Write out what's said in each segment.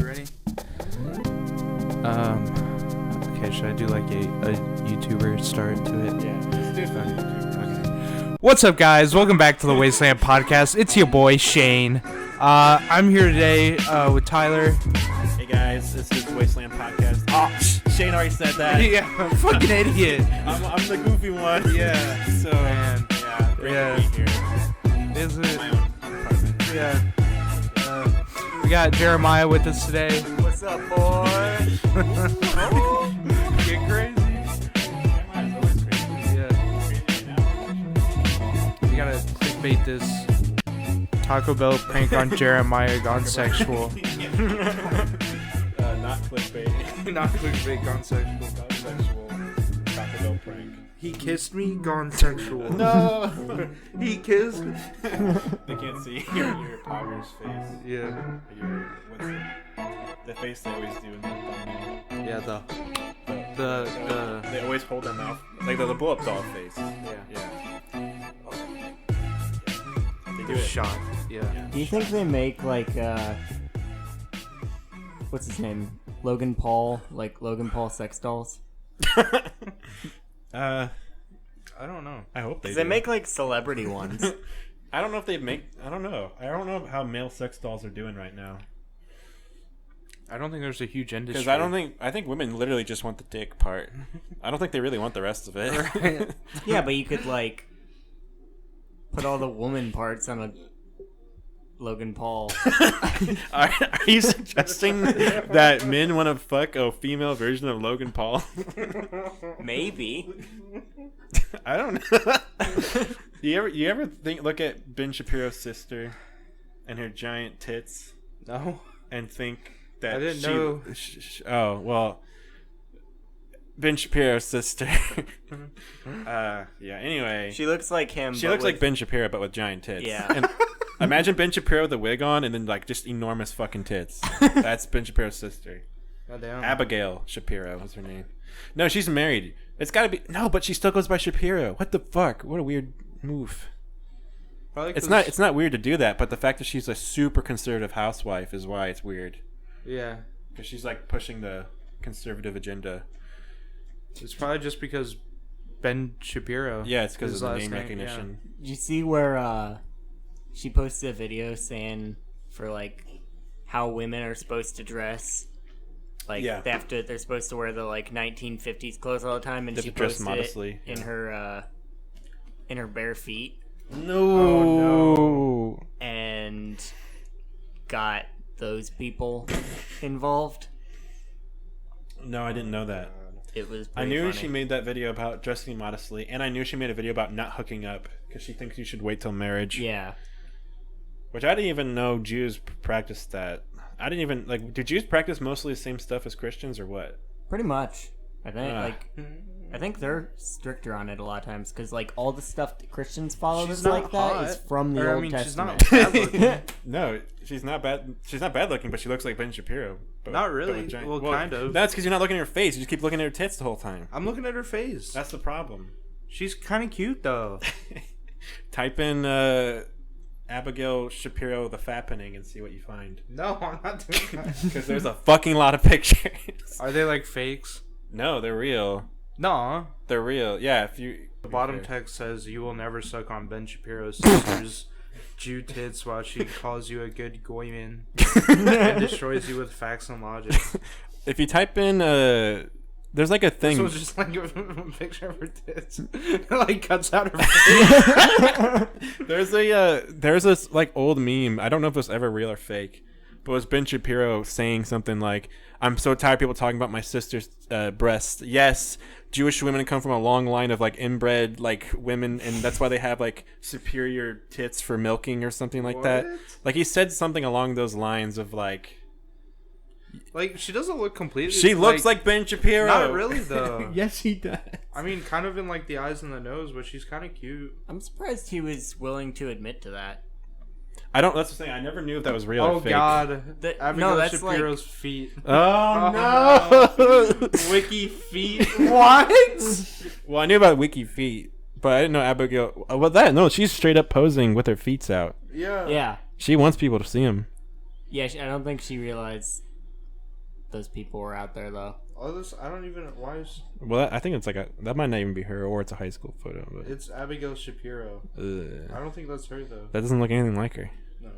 Ready? Okay, should I do like a YouTuber start to it? Yeah, just do fun. Okay. What's up, guys? Welcome back to the Wasteland podcast. It's your boy Shane. I'm here today with Tyler. Hey guys, this is Wasteland podcast. Oh, Shane already said that. Yeah, I'm a fucking idiot. I'm the goofy one. Yeah. So Man. Yeah. Here. Is it? My own apartment. Yeah. We got Jeremiah with us today. What's up, boy? Get crazy. Jeremiah's always crazy. Yeah. You gotta clickbait this. Taco Bell prank on Jeremiah gone sexual. Not clickbait. Not clickbait, gone sexual. Not sexual. Taco Bell prank. He kissed me, gone sexual. No. He kissed me. They can't see your potter's face. Yeah. What's the face they always do in the thumbnail? Yeah, They always hold their mouth like the blow up doll face. Yeah. They do it. Shot. Yeah. Do you think they make like what's his name? Logan Paul sex dolls? I don't know. I hope they do. They make like celebrity ones. I don't know if they make. I don't know. I don't know how male sex dolls are doing right now. I don't think there's a huge industry. Because I think women literally just want the dick part. I don't think they really want the rest of it. Right. Yeah, but you could like put all the woman parts on a Logan Paul. Are you suggesting that men want to fuck a female version of Logan Paul? Maybe. I don't know. You ever look at Ben Shapiro's sister and her giant tits No. and think that I didn't know. Oh well, Ben Shapiro's sister. Yeah. Anyway, She looks like him. she but looks like with- Ben Shapiro but with giant tits. Yeah. And imagine Ben Shapiro with a wig on and then like just enormous fucking tits. That's Ben Shapiro's sister. Goddamn. Abigail Shapiro was her name. No, she's married. It's got to be no, but she still goes by Shapiro. What the fuck? What a weird move. Probably It's not weird to do that, but the fact that she's a super conservative housewife is why it's weird. Yeah. Because she's like pushing the conservative agenda. It's probably just because Ben Shapiro. Yeah, it's because of His the last name name, recognition. Did you see where she posted a video saying for like how women are supposed to dress? Like Yeah. they're supposed to wear the like 1950s clothes all the time, and They she have to dress posted modestly, it in her bare feet, No. and got those people involved. No, I didn't know that. It was. I pretty knew funny. she made that video about dressing modestly, and I knew she made a video about not hooking up because she thinks you should wait till marriage. Yeah. Which I didn't even know Jews practiced that. I didn't even like. Do Jews practice mostly the same stuff as Christians, or what? Pretty much. I think Ah. I think they're stricter on it a lot of times because like all the stuff that Christians follow She's that's not like that hot. is from the Or, I Old mean, she's Testament. not bad looking. No, she's not bad. She's not bad looking, but she looks like Ben Shapiro. Not really. with giant- Well, kind of. That's because you're not looking at her face. You just keep looking at her tits the whole time. I'm looking at her face. That's the problem. She's kind of cute though. Type in Abigail Shapiro the fappening and see what you find. No, I'm not doing that. Because there's a fucking lot of pictures. Are they like fakes? No, they're real. No. They're real. Yeah, if you. The bottom text says, "You will never suck on Ben Shapiro's sister's Jew tits while she calls you a good goyman and destroys you with facts and logic." If you type in there's like a thing. This was just like a picture of her tits. It like cuts out her face. There's this like old meme. I don't know if it was ever real or fake, but it was Ben Shapiro saying something like, "I'm so tired of people talking about my sister's breasts. Yes, Jewish women come from a long line of like inbred like women, and that's why they have like superior tits for milking or something like that." What? Like he said something along those lines of like. Like, she doesn't look completely... She looks like Ben Shapiro. Not really, though. Yes, he does. I mean, kind of in, like, the eyes and the nose, but she's kind of cute. I'm surprised he was willing to admit to that. I don't. That's the thing. I never knew if that was real or Oh, fake. God. Abigail No, that's Shapiro's feet. Oh, no. Wiki feet. What? Well, I knew about Wiki Feet, but I didn't know Abigail. Well, no, she's straight up posing with her feet out. Yeah. Yeah. She wants people to see them. Yeah, I don't think she realized those people were out there though. All this, I don't even. Why is Well, I think it's like that might not even be her, or it's a high school photo. But it's Abigail Shapiro? I don't think that's her though. that doesn't look anything like her. No.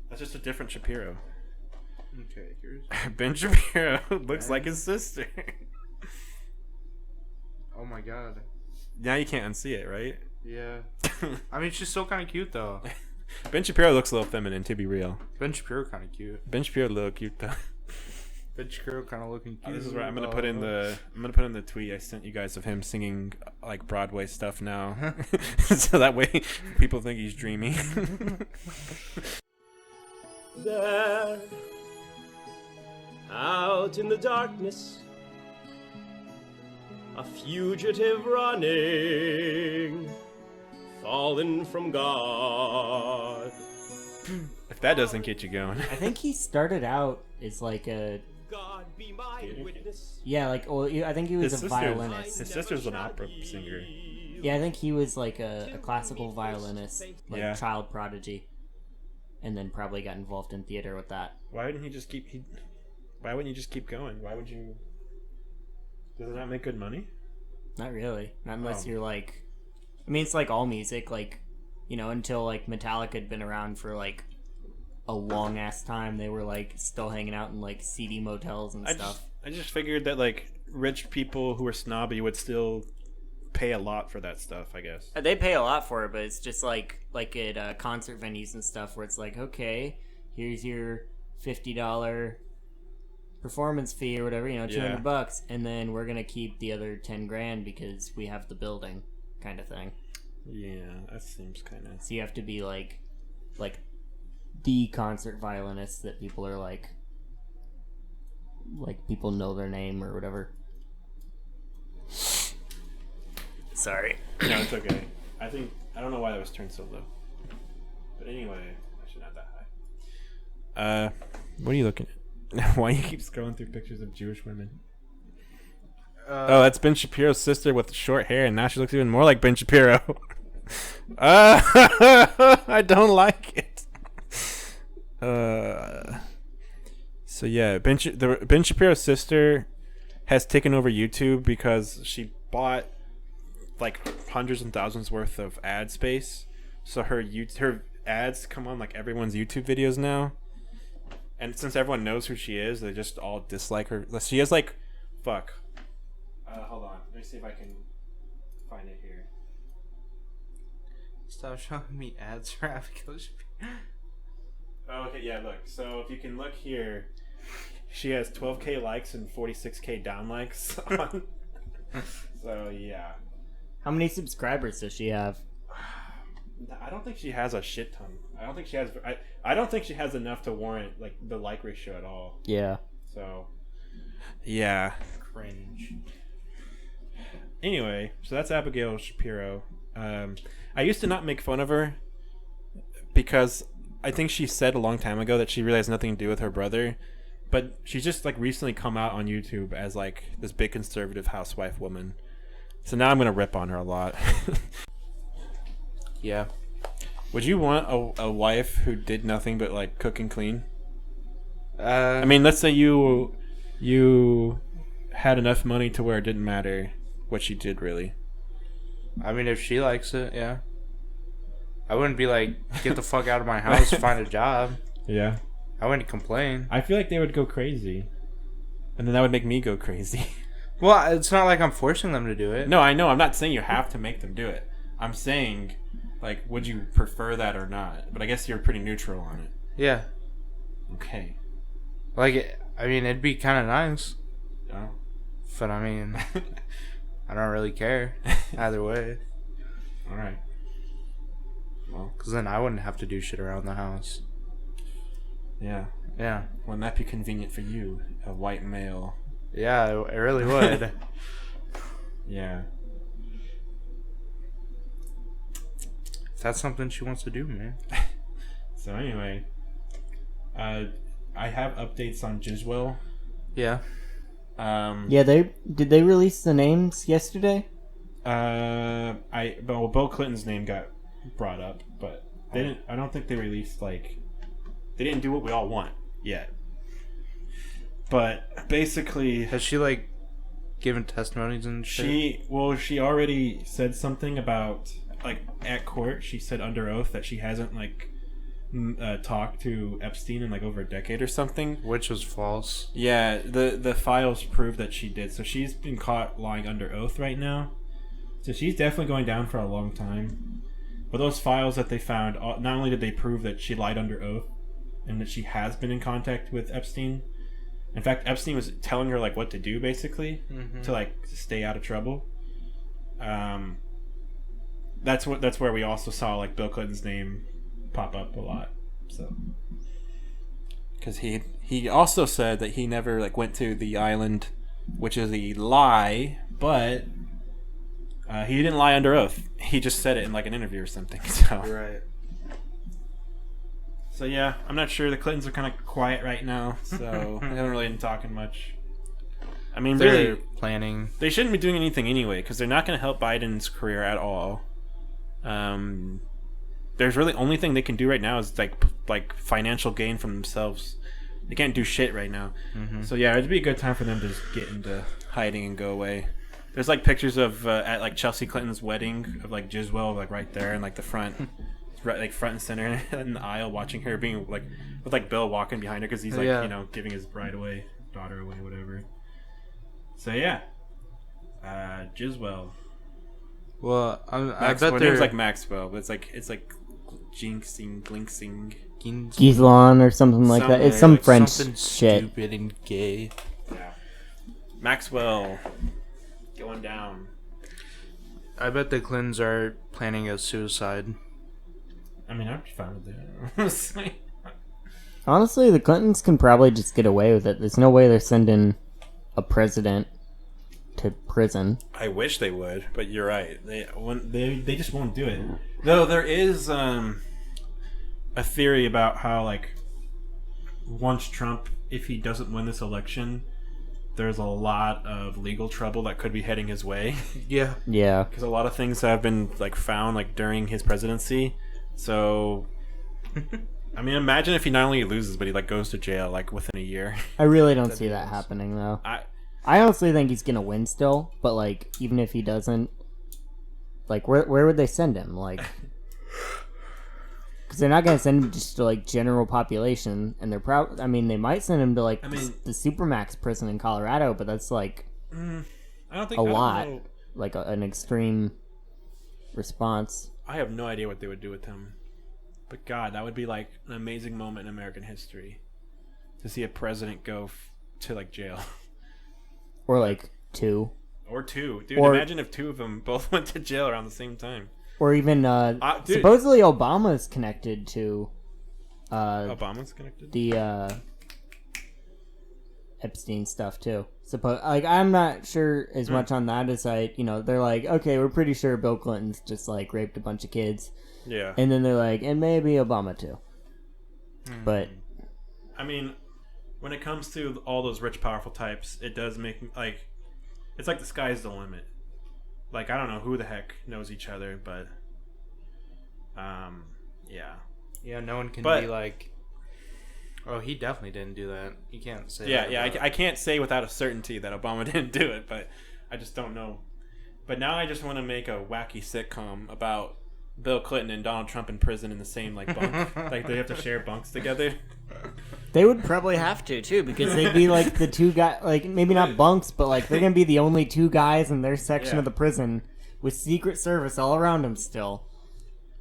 That's just a different Shapiro. Okay, here's. Ben Shapiro looks like his sister. Oh my god. Now you can't unsee it, right? Yeah. I mean, she's still kind of cute though. Ben Shapiro looks a little feminine, to be real. Ben Shapiro kind of cute. Ben Shapiro a little cute though. Ben Shapiro kind of looking cute. This is right. I'm gonna put in the tweet I sent you guys of him singing like Broadway stuff now, so that way people think he's dreamy. There, out in the darkness, a fugitive running, fallen from God. If that doesn't get you going. I think he started out as like a God be my witness. I think he was a violinist. His sister's an opera singer. Yeah, I think he was like a classical violinist, like Yeah. child prodigy, and then probably got involved in theater with that. Why wouldn't he just keep? Why wouldn't you just keep going? Why would you? Does it not make good money? Not really, not unless Oh. you're like. I mean, it's like all music, like, until like Metallica had been around for like a long ass time. They were like still hanging out in like seedy motels and stuff. I just figured that like rich people who are snobby would still pay a lot for that stuff, I guess. They pay a lot for it, but it's just like at concert venues and stuff where it's like, okay, here's your $50 performance fee or whatever, $200, and then we're gonna keep the other 10 grand because we have the building, kind of thing. Yeah, that seems kind of. So you have to be like the concert violinist that people are like people know their name or whatever. Sorry. No, it's okay. I don't know why that was turned so low. But anyway, I should not that high. What are you looking at? Why you keep scrolling through pictures of Jewish women? Oh, that's Ben Shapiro's sister with short hair, and now she looks even more like Ben Shapiro. I don't like it. So yeah, Ben Shapiro's sister has taken over YouTube because she bought like hundreds and thousands worth of ad space. So her ads come on like everyone's YouTube videos now. And since everyone knows who she is, they just all dislike her. She has like, fuck. Hold on. Let me see if I can find it here. Stop showing me ads for Abigail Shapiro. Oh, okay, yeah, look. So if you can look here, she has 12K likes and 46K downlikes on. So yeah. How many subscribers does she have? I don't think she has a shit ton. I don't think she has. I don't think she has enough to warrant like the like ratio at all. Yeah. So. Yeah. Cringe. Anyway, so that's Abigail Shapiro. I used to not make fun of her because I think she said a long time ago that she really has nothing to do with her brother, but she's just like recently come out on YouTube as like this big conservative housewife woman. So now I'm gonna rip on her a lot. Yeah. Would you want a wife who did nothing but like cook and clean? I I mean, let's say you had enough money to where it didn't matter what she did really. if she likes it, yeah. I wouldn't be like, get the fuck out of my house, find a job. Yeah. I wouldn't complain. I feel like they would go crazy. And then that would make me go crazy. Well, it's not like I'm forcing them to do it. No, I know. I'm not saying you have to make them do it. I'm saying, like, would you prefer that or not? But I guess you're pretty neutral on it. Yeah. Okay. Like, it'd be kind of nice. Oh. But I don't really care either way. All right. Well, Because then I wouldn't have to do shit around the house. yeah. Yeah. Wouldn't that be convenient for you, a white male? Yeah, it really would. Yeah. If that's something she wants to do, man. So anyway, I have updates on Giswell. Yeah. Yeah, did they release the names yesterday? Bill Clinton's name got brought up, but they didn't. I don't think they released they didn't do what we all want yet. But basically, Has she like given testimonies and shit? she already said something about like at court. She said under oath that she hasn't like talked to Epstein in like over a decade or something, Which was false. Yeah, the files prove that she did. So she's been caught lying under oath right now. So she's definitely going down for a long time. But those files that they found, not only did they prove that she lied under oath and that she has been in contact with Epstein. In fact, Epstein was telling her like what to do basically to like stay out of trouble. That's where we also saw like Bill Clinton's name pop up a lot. So because he also said that he never like went to the island, which is a lie, but he didn't lie under oath. He just said it in like an interview or something. So Right. So yeah, I'm not sure. The Clintons are kind of quiet right now, so they haven't really been talking much. I mean, They're really, planning. they shouldn't be doing anything anyway because they're not going to help Biden's career at all. There's really only thing they can do right now is like financial gain from themselves. They can't do shit right now. So yeah, it'd be a good time for them to just get into hiding and go away. There's like pictures of at like Chelsea Clinton's wedding of like Giselle like right there in like the front. Right, like front and center in the aisle, watching her being like with like Bill walking behind her because he's like you know giving his bride away, daughter away, whatever. So yeah, Giselle. Well, I bet her they're name's like Maxwell, but it's like jinxing, glinksing. Gislon or something like that. It's some like French something shit. stupid and gay. Yeah, Maxwell going down. I bet the Clintons are planning a suicide. I mean, I'd be fine with that. Honestly. Honestly, the Clintons can probably just get away with it. There's no way they're sending a president to prison. I wish they would, but you're right. They just won't do it. Though there is a theory about how like once Trump, if he doesn't win this election, there's a lot of legal trouble that could be heading his way. Yeah. Yeah. Because a lot of things have been like found like during his presidency. So, I mean, imagine if he not only loses, but he like goes to jail like within a year. I really don't see that happening though. I honestly think he's gonna win still, but like even if he doesn't, like where would they send him? Like, because they're not gonna send him just to like general population, and they're I mean, they might send him to like the Supermax prison in Colorado, but that's like I don't think a lot, like an extreme response. I have no idea what they would do with him. But God, that would be like an amazing moment in American history to see a president go to like jail. Or like two. Or two. Dude, imagine if two of them both went to jail around the same time. Or even supposedly Obama's connected to Obama's connected? The Epstein stuff too. Like I'm not sure as much on that as they're like, okay, we're pretty sure Bill Clinton's just like raped a bunch of kids. Yeah. And then they're like, and maybe Obama too. But I mean, when it comes to all those rich, powerful types, it does make like it's like the sky's the limit. Like I don't know who the heck knows each other, but yeah. Yeah, no one can be like, oh, he definitely didn't do that. You can't say that. Yeah, I can't say without a certainty that Obama didn't do it, but I just don't know. But now I just want to make a wacky sitcom about Bill Clinton and Donald Trump in prison in the same like bunk. Like they have to share bunks together. they would probably have to too, because they'd be like the two guys, like maybe not bunks, but like they're gonna be the only two guys in their section of the prison with Secret Service all around them still.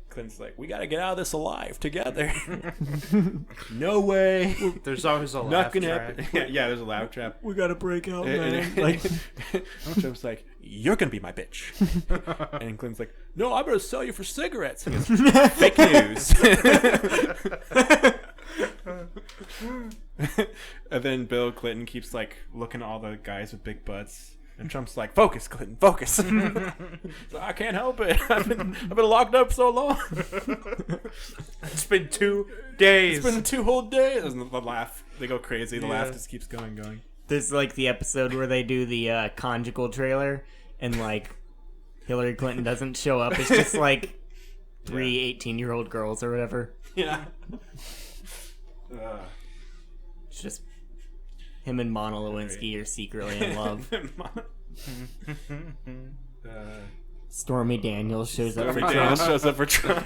Clinton's like, we gotta get out of this alive together. No way. There's always a Not laugh gonna track. happen. Yeah, there's a laugh trap. We gotta break out, And like, Trump's like, you're gonna be my bitch. And Clinton's like, no, I'm gonna sell you for cigarettes. He goes, fake news. And then Bill Clinton keeps like looking at all the guys with big butts. And Trump's like, focus, Clinton, focus. So, I can't help it. I've been locked up so long. It's been 2 days. It's been 2 whole days. And the laugh, they go crazy. The laugh just keeps going. There's like the episode where they do the conjugal trailer, and like Hillary Clinton doesn't show up. It's just like 3 18-year-old girls or whatever. Yeah. It's just him and Monica Lewinsky are secretly in love. Stormy Daniels shows up for Stormy Trump. Daniels shows up for Trump.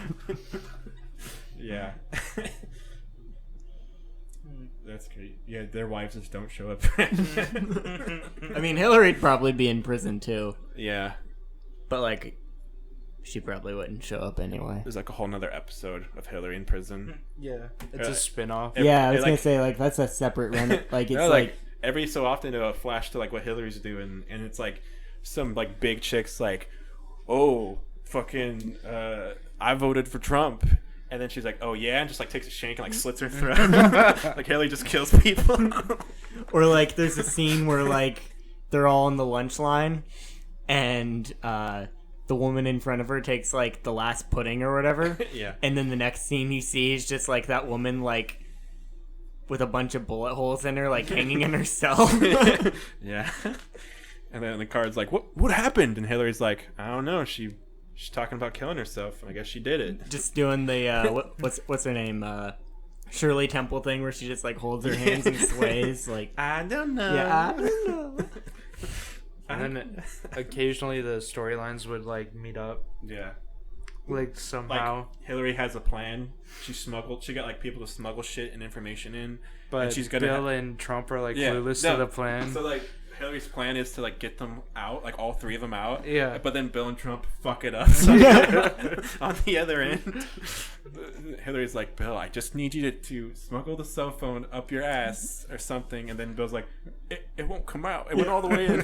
Yeah. That's great. Yeah, their wives just don't show up. I mean, Hillary'd probably be in prison too, Yeah. but like, she probably wouldn't show up anyway. There's like a whole nother episode of Hillary in prison. Yeah, it's a spin-off. Yeah, I was it, gonna like- say like that's a separate run. Like it's No, like every so often it'll flash to like what Hillary's doing, and it's like some like big chicks like, oh, fucking, I voted for Trump. And then she's like, "Oh yeah," and just like takes a shank and like slits her throat. Like Hillary just kills people. or like there's a scene where like they're all on the lunch line, and the woman in front of her takes like the last pudding or whatever. Yeah. And then the next scene you see is just like that woman like with a bunch of bullet holes in her, like hanging in her cell. Yeah. And then the card's like, "What happened?" And Hillary's like, "I don't know. She's talking about killing herself. I guess she did it." Just doing the what's her name? Shirley Temple thing where she just like holds her hands and sways like I don't know. yeah, I don't know. And then occasionally the storylines would like meet up, Yeah. like somehow. Like Hillary has a plan. She got like people to smuggle shit and information in. But and she's gonna Bill and Trump are like Yeah, clueless no. to the plan. So like Hillary's plan is to like get them out, like all three of them out. Yeah. But then Bill and Trump fuck it up. So on the other end, Hillary's like, "Bill, I just need you to smuggle the cell phone up your ass or something." And then Bill's like, "It won't come out. It went all the way in."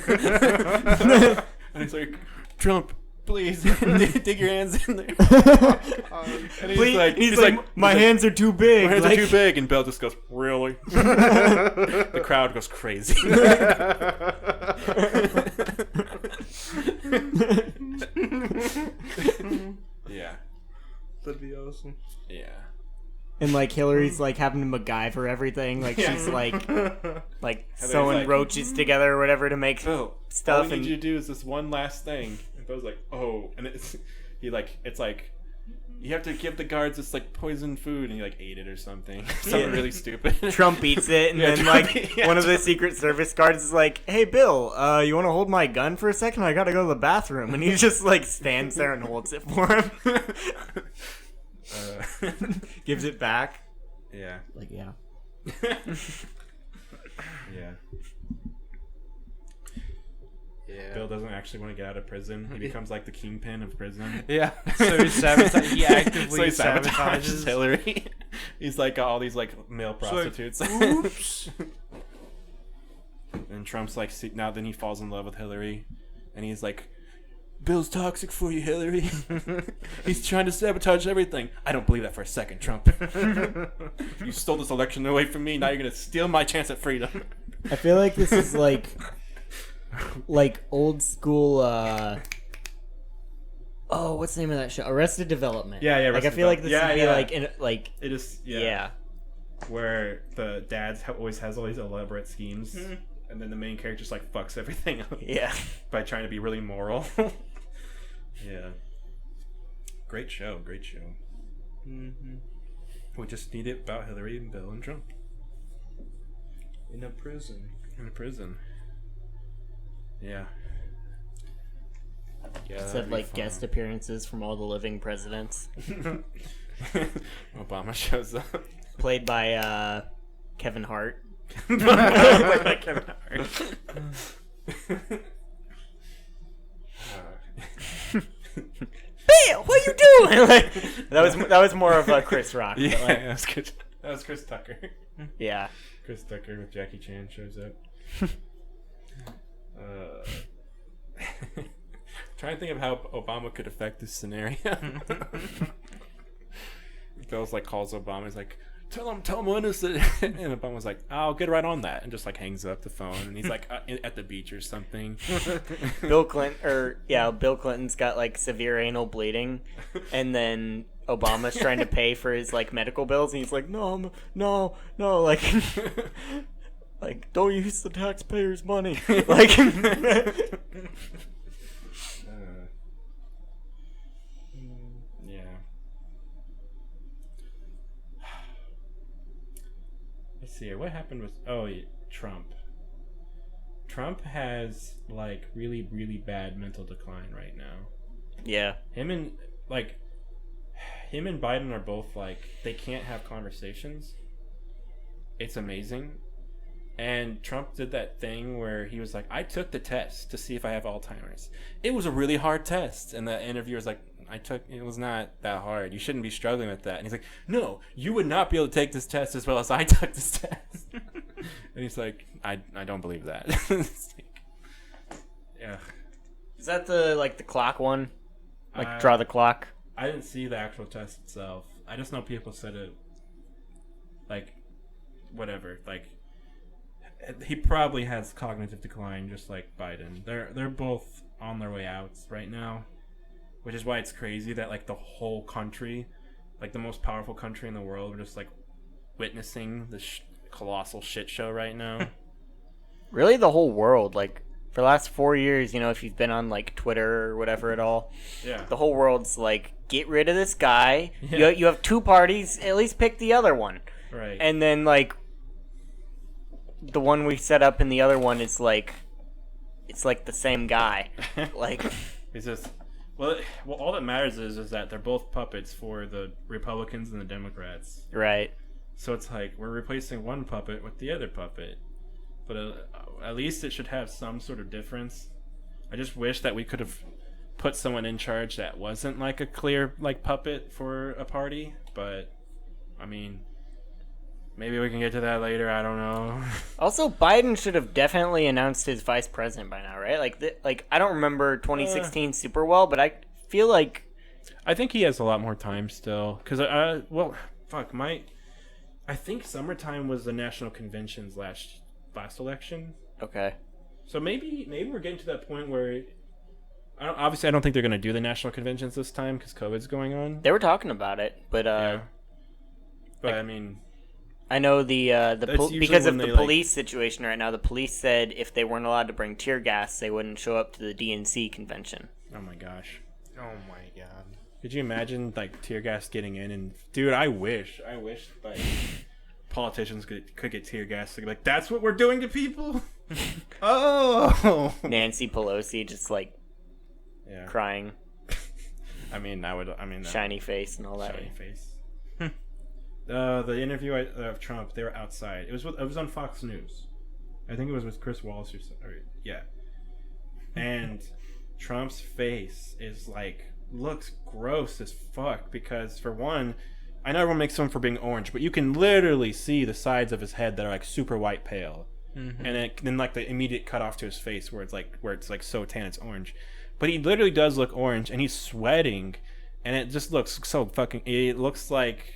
And he's like, "Trump, please dig your hands in there." And He's like, my hands are too big. "My hands like, are too big," and Bill just goes, "Really?" The crowd goes crazy. Yeah. That'd be awesome. Yeah. And like Hillary's like having to MacGyver everything. Like she's like sewing like- roaches together or whatever to make Bill, stuff. all we And need you to do is this one last thing. And Bill's like, "Oh," and it's like you have to give the guards this like poison food, and he like ate it or something. Something really stupid. Trump eats it, and Yeah, then Trump- like yeah, one of the Secret Service guards is like, "Hey, Bill, you want to hold my gun for a second? I gotta go to the bathroom." And he just like stands there and holds it for him, gives it back. Yeah. Like yeah. Yeah. Yeah. Bill doesn't actually want to get out of prison. He becomes like the kingpin of prison. Yeah. So he actively So he sabotages. sabotages Hillary. He's like got all these like male prostitutes. Oops. And Trump's like, now then he falls in love with Hillary, and he's like, "Bill's toxic for you, Hillary. He's trying to sabotage everything." "I don't believe that for a second, Trump. You stole this election away from me. Now you're gonna steal my chance at freedom." I feel like this is like old school. Oh, what's the name of that show? Arrested Development. Yeah, yeah, Like I Arrested feel like this Development. would Yeah, be yeah. like in like It is, yeah. where the dad always has all these elaborate schemes, and then the main character just like fucks everything up Yeah. by trying to be really moral. Yeah. Great show. Mm-hmm. We just need it about Hillary and Bill and Trump In a prison. in a prison. Yeah. Yeah. Instead that'd of be like fun. guest appearances from all the living presidents, Obama shows up. played by Kevin Hart. Played by Kevin Hart. Bill, what you doing? Like, that was more of a Chris Rock. Yeah, But like, that was good. That was Chris Tucker. yeah. Chris Tucker with Jackie Chan shows up. Trying to think of how Obama could affect this scenario. Bill's like calls Obama. He's like, tell him when is it? And Obama's like, "I'll get right on that," and just like hangs up the phone. And he's like at the beach or something. Bill Clinton's got like severe anal bleeding, and then Obama's trying to pay for his like medical bills, and he's like, no, like, like don't use the taxpayers' money, like. Yeah. Let's see here. What happened with Trump? Trump has like really, really bad mental decline right now. Yeah. Him and Biden are both like they can't have conversations. It's amazing. And Trump did that thing where he was like, I took the test to see if I have Alzheimer's. It was a really hard test. And the interviewer was like, it was not that hard. You shouldn't be struggling with that. And he's like, no, you would not be able to take this test as well as I took this test. And he's like, I don't believe that. Yeah. Is that the clock one? Like draw the clock? I didn't see the actual test itself. I just know people said it. Like, whatever. Like, he probably has cognitive decline, just like Biden. They're both on their way out right now, which is why it's crazy that like the whole country, like the most powerful country in the world, we're just like witnessing this colossal shit show right now. Really, the whole world, like for the last 4 years, you know, if you've been on like Twitter or whatever at all, Yeah. the whole world's like, get rid of this guy. Yeah. You have two parties, at least pick the other one. Right. And then like the one we set up in the other one is like, it's like the same guy. Like, It's just well, all that matters is that they're both puppets for the Republicans and the Democrats. right. So it's like we're replacing one puppet with the other puppet, but at least it should have some sort of difference. I just wish that we could have put someone in charge that wasn't like a clear like puppet for a party. But I mean, maybe we can get to that later. I don't know. Also, Biden should have definitely announced his vice president by now, right? Like I don't remember 2016 super well, but I feel like I think he has a lot more time still. Cause I think summertime was the national conventions last election. okay. So maybe we're getting to that point where obviously I don't think they're gonna do the national conventions this time because COVID's going on. They were talking about it, but Yeah. But like, I mean, I know usually because of when the they, like- police situation right now, the police said if they weren't allowed to bring tear gas, they wouldn't show up to the DNC convention. oh my gosh, Oh my god. could you imagine like tear gas getting in? And dude, I wish like politicians could get tear gas. Like that's what we're doing to people. Oh, Nancy Pelosi just like yeah. crying, I mean, shiny face and all that. shiny face. The interview of Trump, they were outside. It was on Fox News. I think it was with Chris Wallace yeah. And Trump's face is like looks gross as fuck because for one, I know everyone makes fun for being orange, but you can literally see the sides of his head that are like super white pale, and then like the immediate cut off to his face where it's like so tan it's orange, but he literally does look orange and he's sweating, and it just looks so fucking. It looks like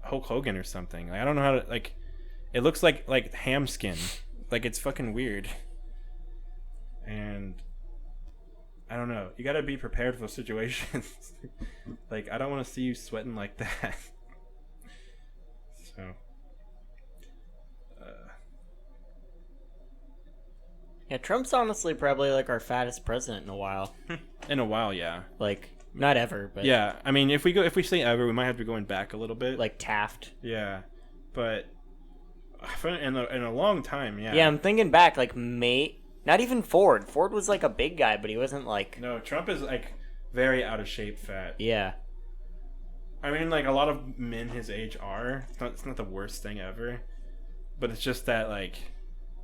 Hulk Hogan or something. Like, I don't know how to like. It looks like ham skin, like it's fucking weird, and I don't know. You gotta be prepared for those situations. Like, I don't want to see you sweating like that. So, Yeah, Trump's honestly probably like our fattest president in a while. in a while, yeah. Like, not ever, but Yeah, I mean, if we say ever, we might have to be going back a little bit. like Taft. Yeah, but in a long time, yeah. Yeah, I'm thinking back, like not even Ford. Ford was like a big guy, but he wasn't like. No, Trump is like very out of shape, fat. Yeah. I mean, like a lot of men his age are. It's not the worst thing ever, but it's just that like.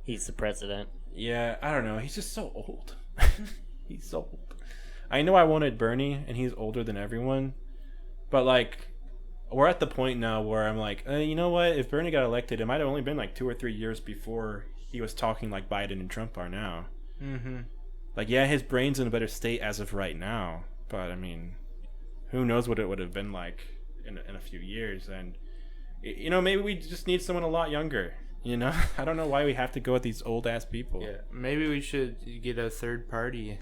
He's the president. Yeah, I don't know. He's just so old. He's so old. I know I wanted Bernie, and he's older than everyone, but like, we're at the point now where I'm like, you know what? If Bernie got elected, it might have only been like 2 or 3 years before he was talking like Biden and Trump are now. Mm-hmm. Like, yeah, his brain's in a better state as of right now, but I mean, who knows what it would have been like in a few years? And you know, maybe we just need someone a lot younger. You know, I don't know why we have to go with these old ass people. Yeah, maybe we should get a third party.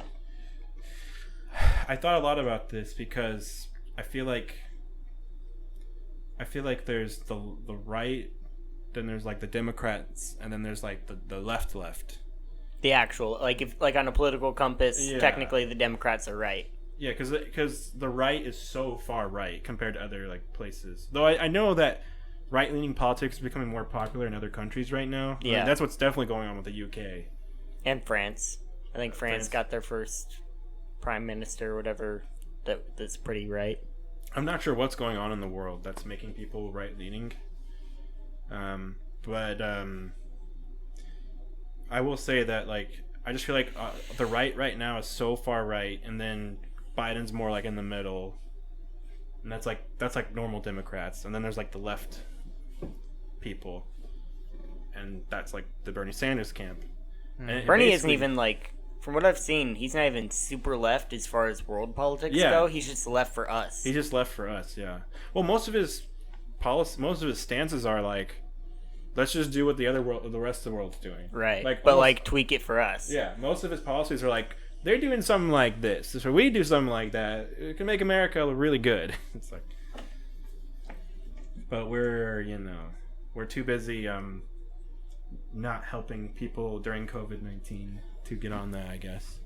I thought a lot about this because I feel like there's the right, then there's like the Democrats, and then there's like the left. The actual, like, if like on a political compass, Yeah. technically the Democrats are right. Yeah, because the right is so far right compared to other like places. Though I know that right-leaning politics is becoming more popular in other countries right now. I mean, that's what's definitely going on with the UK. And France. I think France got their first prime minister or whatever that's pretty right. I'm not sure what's going on in the world that's making people right-leaning. But I will say that, like, I just feel like the right now is so far right, and then Biden's more like in the middle, and that's like normal Democrats, and then there's like the left people, and that's like the Bernie Sanders camp. And Bernie isn't even like, from what I've seen, he's not even super left as far as world politics go. He's just left for us. He's just left for us, yeah. Well, most of his stances are like, let's just do what the rest of the world's doing. Right. Like, but like tweak it for us. Yeah. Most of his policies are like, they're doing something like this, so we do something like that. It can make America look really good. It's like, but we're too busy not helping people during COVID-19 to get on that, I guess.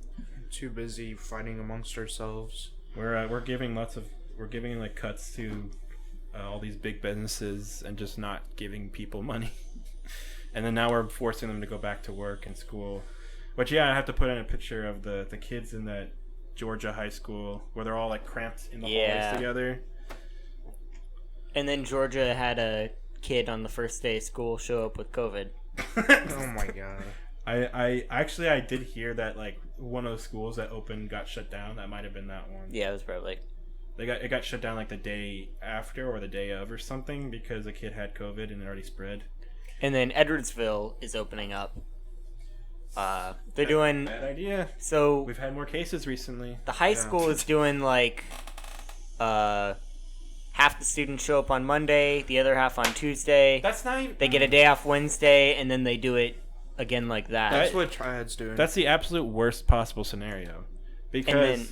Too busy fighting amongst ourselves. We're giving like cuts to all these big businesses and just not giving people money. And then now we're forcing them to go back to work and school. But yeah, I have to put in a picture of the kids in that Georgia high school where they're all like cramped in the hallways together. And then Georgia had a kid on the first day of school show up with COVID. Oh my god. I did hear that like one of the schools that opened got shut down. That might have been that one. Yeah, it was probably. It got shut down like the day after or the day of or something because the kid had COVID and it already spread. And then Edwardsville is opening up. They're doing bad idea. So we've had more cases recently. The high school is doing like half the students show up on Monday, the other half on Tuesday. That's not even. They get a day off Wednesday, and then they do it again like that. That's what Triad's doing. That's the absolute worst possible scenario. Because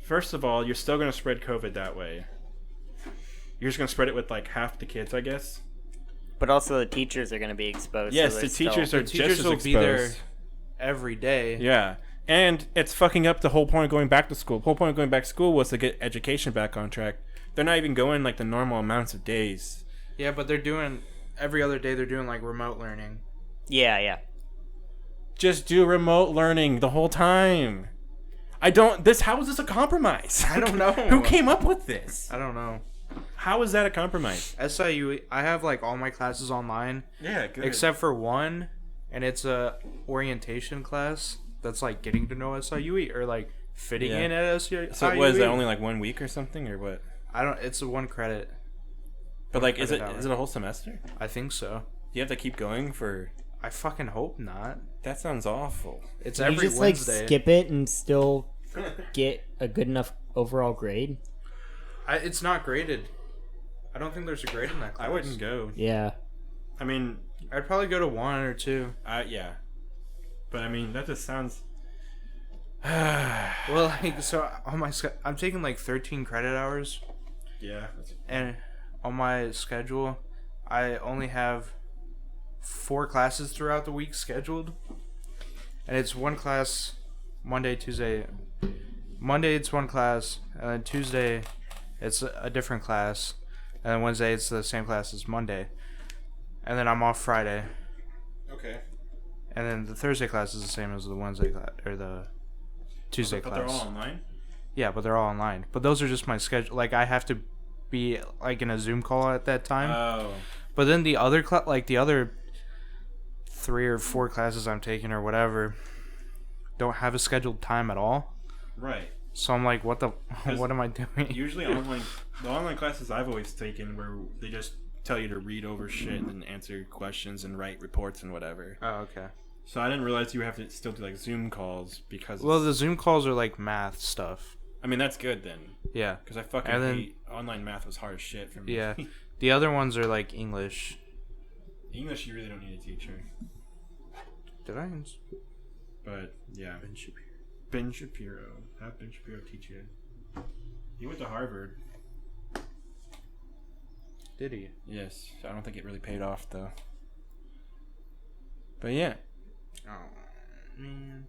first of all, you're still going to spread COVID that way. You're just going to spread it with like half the kids, I guess. But also the teachers are going to be exposed. Yes, so the teachers are just as will exposed. Be there every day. Yeah. And it's fucking up the whole point of going back to school. The whole point of going back to school was to get education back on track. They're not even going like the normal amounts of days. Yeah, but they're doing every other day. They're doing like remote learning. Yeah. Just do remote learning the whole time. How is this a compromise? I don't know. Who came up with this? I don't know. How is that a compromise? SIU, I have like all my classes online. Yeah, good. Except for one, and it's a orientation class that's like getting to know SIUE or like fitting in at SIUE. So was that only like 1 week or something or what? It's a 1 credit. But like, is it a whole semester? I think so. You have to keep going for. I fucking hope not. That sounds awful. It's Can every you just Wednesday. like skip it and still get a good enough overall grade? It's not graded. I don't think there's a grade in that class. I wouldn't go. Yeah. I mean, I'd probably go to 1 or 2. Yeah. But I mean, that just sounds. Well, like, so on my I'm taking like 13 credit hours. Yeah. And on my schedule, I only have 4 classes throughout the week scheduled. And it's one class Monday, Tuesday. Monday it's one class, and then Tuesday it's a different class, and then Wednesday it's the same class as Monday. And then I'm off Friday. Okay. And then the Thursday class is the same as the Wednesday class or the Tuesday class. But they're all online? Yeah, but they're all online. But those are just my schedule. Like I have to be like in a Zoom call at that time. Oh. But then the other the other 3 or 4 classes I'm taking or whatever don't have a scheduled time at all. Right. So I'm like, what am I doing? Usually the online classes I've always taken where they just tell you to read over shit and answer questions and write reports and whatever. Oh, okay. So I didn't realize you have to still do like Zoom calls because. Well, the Zoom calls are like math stuff. I mean, that's good then. Yeah. Because I fucking hate online math was hard as shit for me. Yeah. The other ones are like English. English, you really don't need a teacher. Did I? But yeah. Ben Shapiro. Have Ben Shapiro teach you. He went to Harvard. Did he? Yes. I don't think it really paid off though. But yeah. Oh man.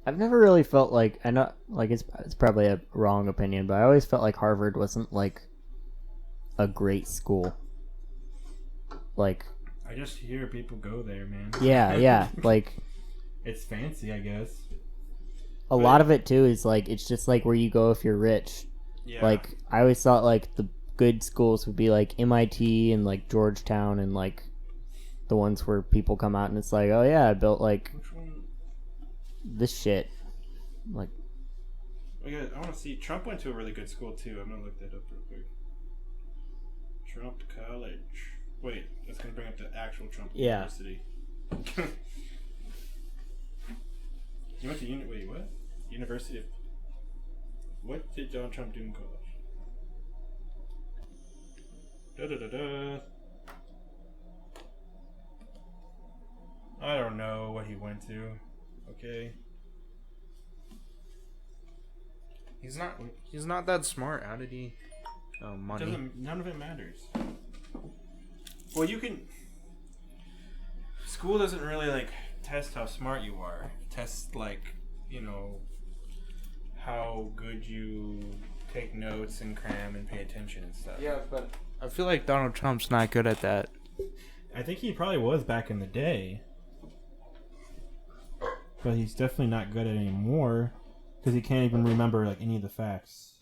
I've never really felt like, I know, like it's probably a wrong opinion, but I always felt like Harvard wasn't like a great school. like, I just hear people go there, man. yeah, like It's fancy, I guess. a lot of it too is like it's just like where you go if you're rich. Yeah. Like I always thought like the good schools would be like MIT and like Georgetown and like the ones where people come out and it's like, oh yeah, I built like Which one? this shit. Like, I want to see. Trump went to a really good school too. I'm gonna look that up real quick. Trump College. Wait, that's gonna bring up the actual Trump Yeah. University. You went to wait, what? University of. What did Donald Trump do in college? Da. I don't know what he went to. Okay. He's not that smart. How did he? Oh, money. None of it matters. Well, you can. School doesn't really like test how smart you are. Test like, how good you take notes and cram and pay attention and stuff. Yeah, but I feel like Donald Trump's not good at that. I think he probably was back in the day, but he's definitely not good at it anymore because he can't even remember like any of the facts.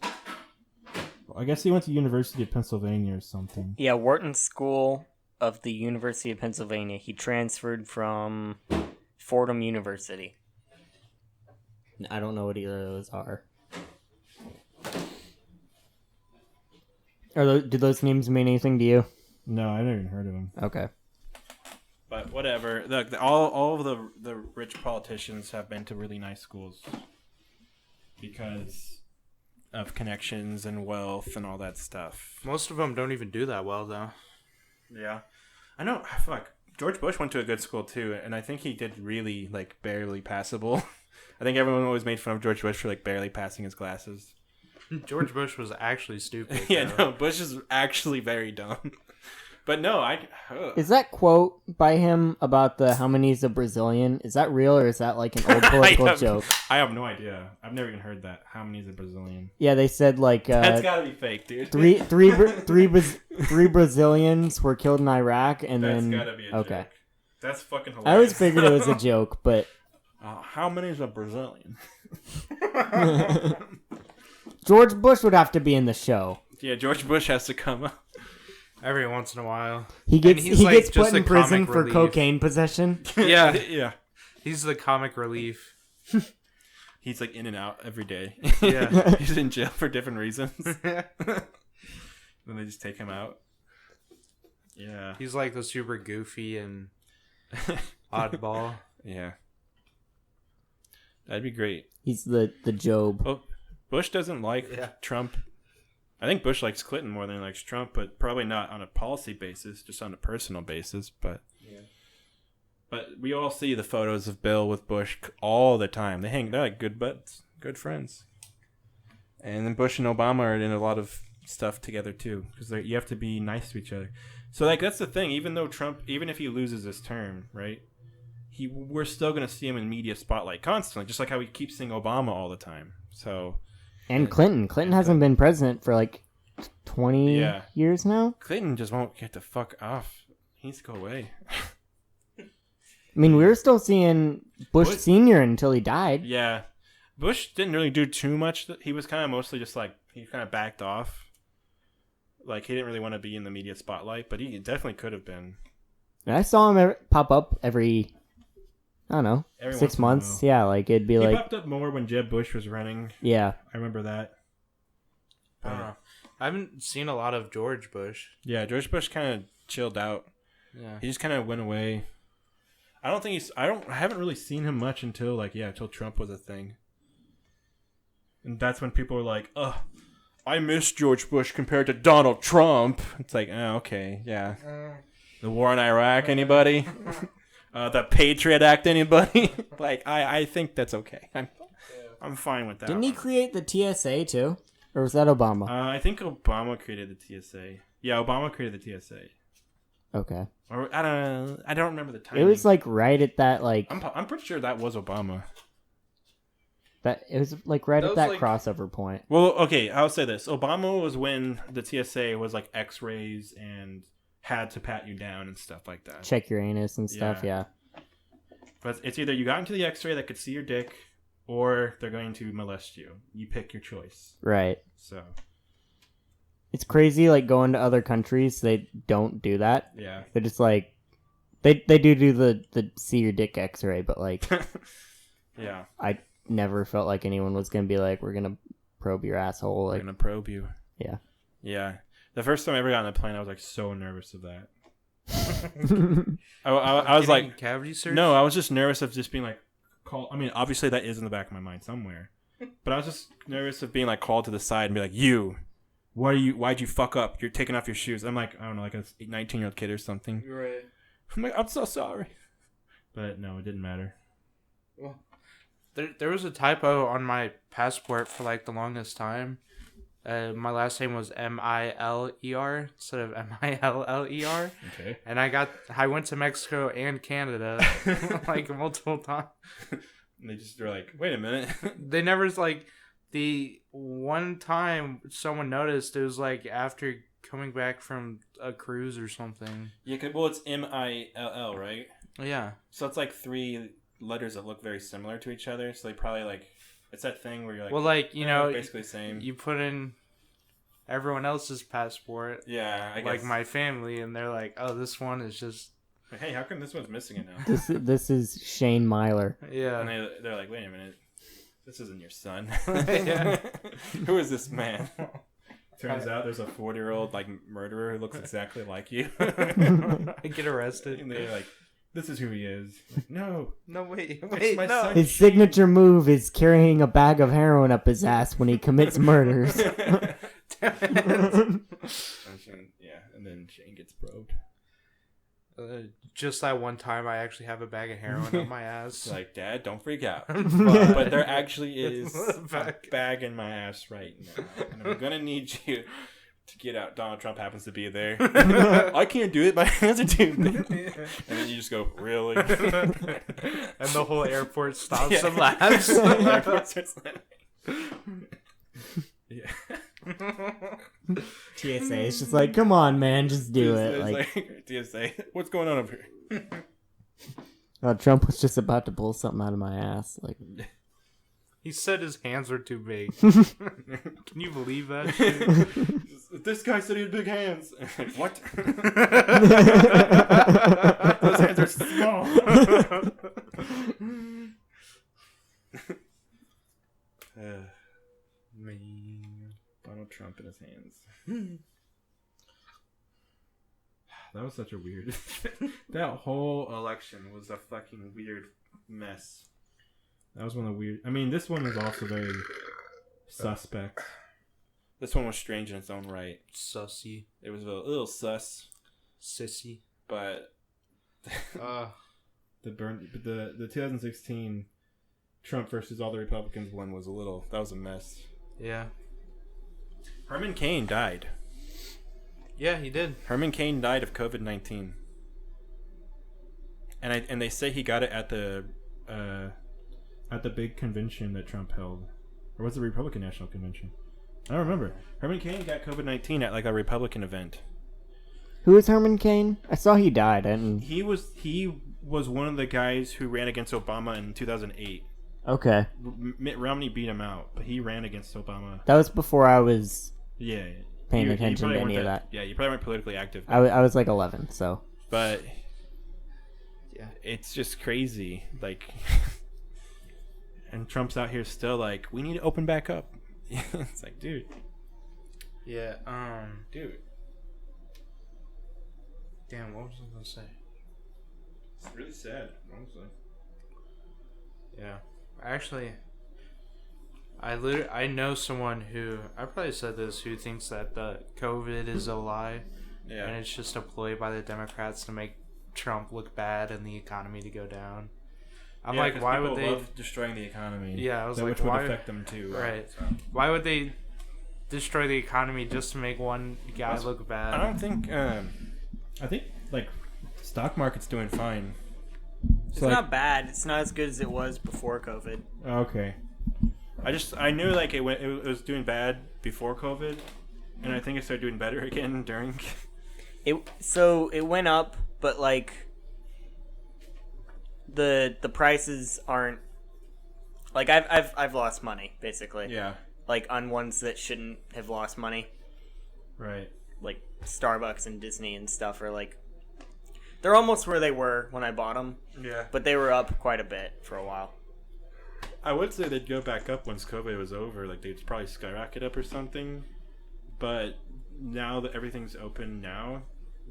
Well, I guess he went to University of Pennsylvania or something. yeah, Wharton School of the University of Pennsylvania. He transferred from Fordham University. I don't know what either of those are. Do those names mean anything to you? No, I never even heard of him. Okay. But whatever. Look, all of the rich politicians have been to really nice schools because of connections and wealth and all that stuff. Most of them don't even do that well, though. Yeah, I know. Fuck, George Bush went to a good school too, and I think he did really like barely passable. I think everyone always made fun of George Bush for like barely passing his classes. George Bush was actually stupid. Yeah, though. no, Bush is actually very dumb. But no, Is that quote by him about the how many's a Brazilian? Is that real or is that like an old political joke? I have no idea. I've never even heard that. How many is a Brazilian? Yeah, they said like That's gotta be fake, dude. three Brazilians were killed in Iraq, and That's then gotta be a okay. joke. That's fucking I hilarious. always figured it was a joke, but How many is a Brazilian? George Bush would have to be in the show. Yeah, George Bush has to come up. Every once in a while. He gets he's like gets just put in a prison comic for relief. cocaine possession. Yeah. Yeah. He's the comic relief. He's like in and out every day. Yeah. He's in jail for different reasons. Then they just take him out. Yeah. He's like the super goofy and oddball. Yeah. That'd be great. He's the Job. Well, Bush doesn't like Trump. I think Bush likes Clinton more than he likes Trump, but probably not on a policy basis, just on a personal basis. But we all see the photos of Bill with Bush all the time. They're like good buds, good friends. And then Bush and Obama are in a lot of stuff together too, because you have to be nice to each other. So like that's the thing. Even though Trump, even if he loses his term, right? We're still gonna see him in media spotlight constantly, just like how we keep seeing Obama all the time. So. And Clinton. Clinton hasn't been president for like 20 years now. Clinton just won't get the fuck off. He needs to go away. I mean, we were still seeing Bush Sr. until he died. Yeah. Bush didn't really do too much. He was kind of mostly just like, he kind of backed off. Like, he didn't really want to be in the media spotlight, but he definitely could have been. And I saw him pop up every, I don't know, Every 6 months. Yeah, like it'd be he like. popped up more when Jeb Bush was running. Yeah. I remember that. I don't know. I haven't seen a lot of George Bush. Yeah, George Bush kind of chilled out. Yeah. He just kind of went away. I haven't really seen him much until Trump was a thing. And that's when people were like, "Ugh, I miss George Bush compared to Donald Trump." It's like, oh, okay, yeah. The war in Iraq, anybody? The Patriot Act, anybody? Like, I think that's okay. I'm fine with that. Didn't he create the TSA too? Or was that Obama? I think Obama created the TSA. Yeah, Obama created the TSA. Okay. Or I don't remember the time. It was like right at that like. I'm pretty sure that was Obama. That it was like right That at was that like- crossover point. Well, okay, I'll say this. Obama was when the TSA was like X-rays and had to pat you down and stuff like that. Check your anus and stuff. Yeah. But it's either you got into the X-ray that could see your dick, or they're going to molest you. You pick your choice. Right. So it's crazy. Like going to other countries, they don't do that. yeah, They're just like they do the see your dick X-ray, but like yeah, I never felt like anyone was gonna be like, we're gonna probe your asshole. we're Like, gonna probe you. yeah. Yeah. The first time I ever got on a plane, I was like so nervous of that. I was Getting like, cavity search. no, I was just nervous of just being like called. I mean, obviously that is in the back of my mind somewhere, but I was just nervous of being like called to the side and be like, you, why'd you fuck up? You're taking off your shoes. I'm like, I don't know, like a 19-year-old kid or something. Right. I'm like, I'm so sorry. But no, it didn't matter. Well, there was a typo on my passport for like the longest time. My last name was Miler instead of Miller. Okay. And I went to Mexico and Canada like multiple times. And they just were like, wait a minute. They never like the one time someone noticed, it was like after coming back from a cruise or something. Yeah, well, it's Mill, right? Yeah. So it's like 3 letters that look very similar to each other. So they probably like, it's that thing where you're like, Well, like, you know, basically the same. you put in everyone else's passport, Yeah, I guess. like my family, and they're like, oh, this one is just, Hey, how come this one's missing it now? This is Shane Myler. And yeah. they're like, wait a minute, this isn't your son. Yeah. Who is this man? Turns out there's a 40-year-old like murderer who looks exactly like you. I get arrested. And they're like, this is who he is. Like, no. No, wait, It's my no. son. His signature move is carrying a bag of heroin up his ass when he commits murders. Yeah, and then Shane gets probed. Just that one time, I actually have a bag of heroin up my ass. It's like, Dad, don't freak out. But there actually is a Back. bag in my ass right now. And I'm going to need you to get out. Donald Trump happens to be there. I can't do it. My hands are too big. And then you just go, really? And the whole airport stops Yeah. and laughs. Everyone starts laughing. Yeah. TSA is just like, come on, man, just do it. It's Like, TSA, what's going on over here? Trump was just about to pull something out of my ass. Like, He said his hands were too big. Can you believe that shit? This guy said he had big hands. What? Those hands are small. Donald Trump in his hands. That was such a weird. That whole election was a fucking weird mess. That was one of the weird. I mean, this one was also very suspect. This one was strange in its own right. Sussy. It was a little sus, Sissy. but the 2016 Trump versus all the Republicans one was that was a mess. Yeah. Herman Cain died. Yeah, he did. Herman Cain died of COVID-19. And they say he got it at the big convention that Trump held. Or was it the Republican National Convention? I don't remember. Herman Cain got COVID-19 at like a Republican event. who is Herman Cain? I saw he died. And He was one of the guys who ran against Obama in 2008. okay, Mitt Romney beat him out, but he ran against Obama. that was before I was Yeah. paying You attention to probably any weren't of that. Yeah, you probably weren't politically active. I was like 11, so But Yeah. it's just crazy. Like, and Trump's out here still like, we need to open back up. It's like, dude. Yeah, Dude. damn, what was I gonna say? It's really sad, honestly. Yeah. Actually, I know someone who, I probably said this, who thinks that the COVID is a lie. Yeah. And it's just a ploy by the Democrats to make Trump look bad and the economy to go down. I'm like, 'cause why people would they? love destroying the economy? Yeah, I was like, which would why- affect them too. Right. So. Why would they destroy the economy just to make one guy look bad? I don't think. I think like stock market's doing fine. it's like- not bad. It's not as good as it was before COVID. Okay. I knew like it was doing bad before COVID, and I think it started doing better again during. it went up, but like the prices aren't like I've lost money basically. Yeah. Like on ones that shouldn't have lost money. Right. Like Starbucks and Disney and stuff are like they're almost where they were when I bought them. Yeah. But they were up quite a bit for a while. I would say they'd go back up once COVID was over. Like they'd probably skyrocket up or something. But now that everything's open now,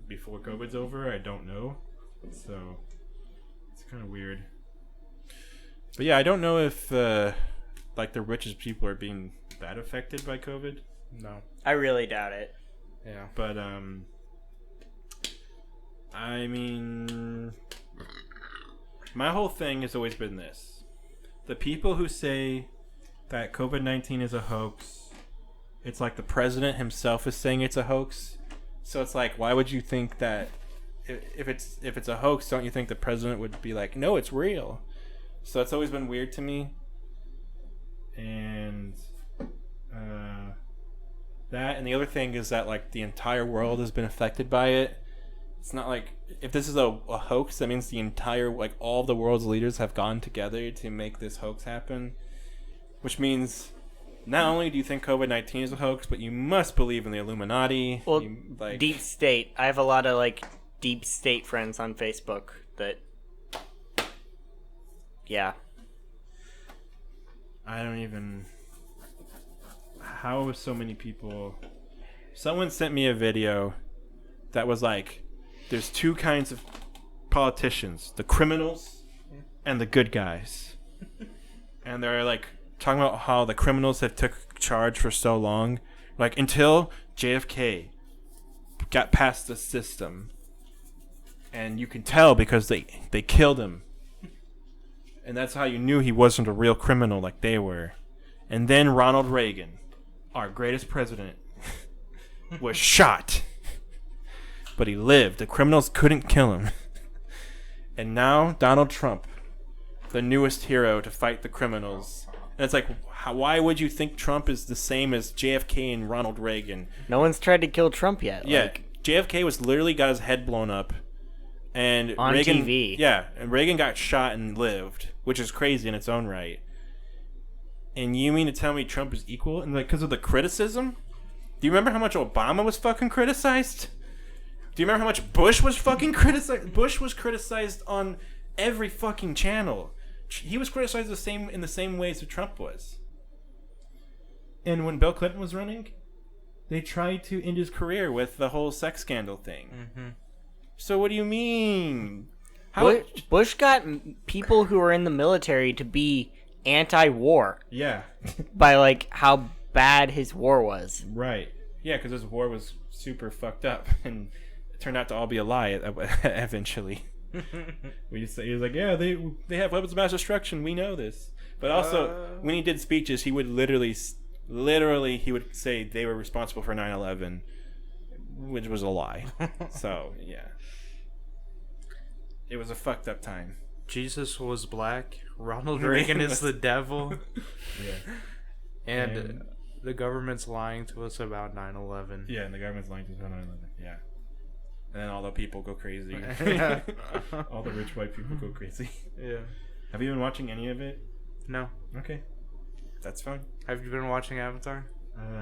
before COVID's over, I don't know. So it's kind of weird. But yeah, I don't know if like the richest people are being that affected by COVID. No. I really doubt it. Yeah. But I mean, my whole thing has always been this: the people who say that COVID-19 is a hoax, it's like the president himself is saying it's a hoax. So it's like, why would you think that if it's a hoax? Don't you think the president would be like, no, it's real? So it's always been weird to me. And that, and the other thing is that like the entire world has been affected by it. It's not like if this is a hoax, that means the entire like all of the world's leaders have gone together to make this hoax happen, which means not only do you think COVID-19 is a hoax, but you must believe in the Illuminati. Well, deep state. I have a lot of like deep state friends on Facebook that yeah. I don't even. How so many people? Someone sent me a video that was like, there's two kinds of politicians: the criminals and the good guys. And they're like talking about how the criminals have took charge for so long, like until JFK got past the system, and you can tell because they killed him. And that's how you knew he wasn't a real criminal like they were. And then Ronald Reagan, our greatest president, was shot. But he lived. The criminals couldn't kill him. And now Donald Trump, the newest hero to fight the criminals. And it's like, why would you think Trump is the same as JFK and Ronald Reagan? No one's tried to kill Trump yet. Yeah, like, JFK was literally got his head blown up. And on Reagan, TV. Yeah, and Reagan got shot and lived, which is crazy in its own right. And you mean to tell me Trump is equal? And like, because of the criticism? Do you remember how much Obama was fucking criticized? Do you remember how much Bush was fucking criticized? Bush was criticized on every fucking channel. He was criticized in the same ways that Trump was. And when Bill Clinton was running, they tried to end his career with the whole sex scandal thing. Mm-hmm. So what do you mean? Bush got people who were in the military to be anti-war. Yeah. By like how bad his war was. Right. Yeah, because his war was super fucked up, and it turned out to all be a lie eventually. He was like, yeah, they have weapons of mass destruction. We know this. But also, when he did speeches, he would literally he would say they were responsible for 9/11, which was a lie. So yeah, it was a fucked up time. Jesus was black. Ronald Reagan is the devil. Yeah. And the government's lying to us about 9/11. Yeah, and the government's lying to us about 9/11. Yeah. And then all the people go crazy. All the rich white people go crazy. Yeah. Have you been watching any of it? No. Okay. That's fine. Have you been watching Avatar?